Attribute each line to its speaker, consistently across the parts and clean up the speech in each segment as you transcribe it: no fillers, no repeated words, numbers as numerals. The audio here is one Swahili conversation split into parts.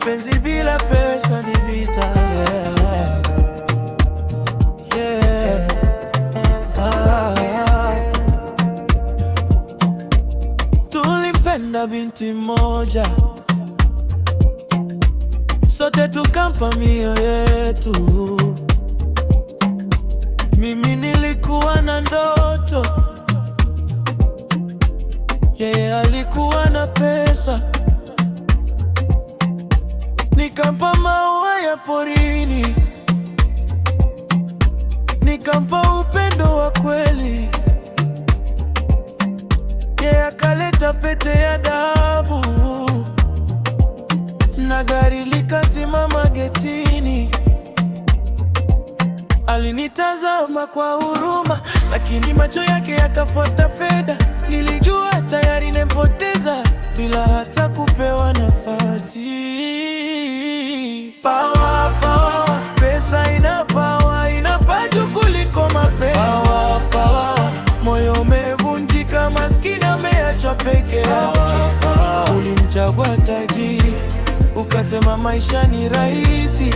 Speaker 1: mapenzi bila pesa ni vita, yeah. Yeah. Tulimpenda binti moja, sote tukampa mioyo yetu. Mimi nilikuwa na ndoto, yeye alikuwa na pesa. Nikampa maua ya porini, nikampa upendo wa kweli. Yeye akaleta pete ya dhahabu na gari likasimama getini. Alinitazama kwa huruma, lakini macho yake yakafuata fedha. Nilijua tayari nimempoteza bila hata kupewa nafasi. Power, power, pesa ina power, inapa juu kuliko mapenzi. Power, power, moyo umevunjika, maskini ameachwa peke yake. Ulimchagua tajiri, ukasema maisha ni rahisi,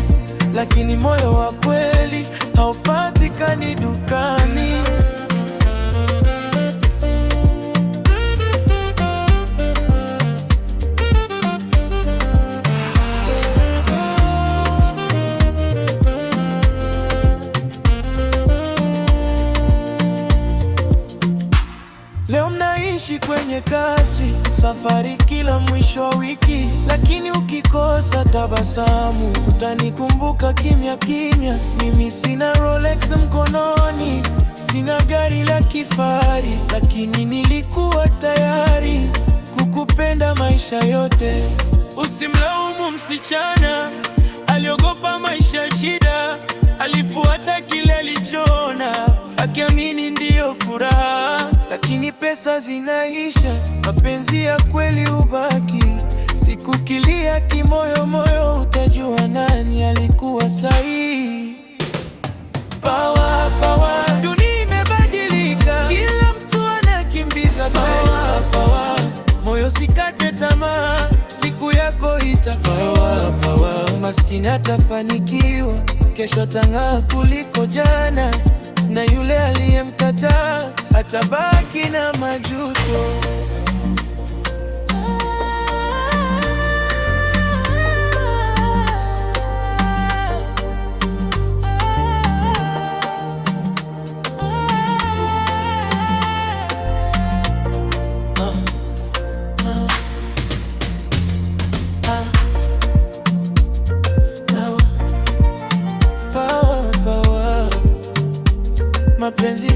Speaker 1: lakini moyo wa kweli haupatikani dukani. Leo mnaishi kwenye kasi, safari kila mwisho wa wiki, lakini ukikosa tabasamu utanikumbuka kimya kimya. Mimi sina Rolex mkononi, sina gari la kifahari, lakini nilikuwa tayari kukupenda maisha yote. Usimlaumu msichana, aliogopa maisha shida, alifuata kile alichoona, akiamini ndiyo furaha. Lakini pesa zinaisha, mapenzi ya kweli hubaki. Siku kilia kimoyo moyo, utajua nani alikuwa sahihi. Power, power, dunia imebadilika, kila mtu anakimbiza pesa. Power, moyo sikate tamaa, siku yako itafika. Power, maskini atafanikiwa, kesho atang'aa kuliko jana, na yule aliyemkataa atabaki na majuto. Mapenzi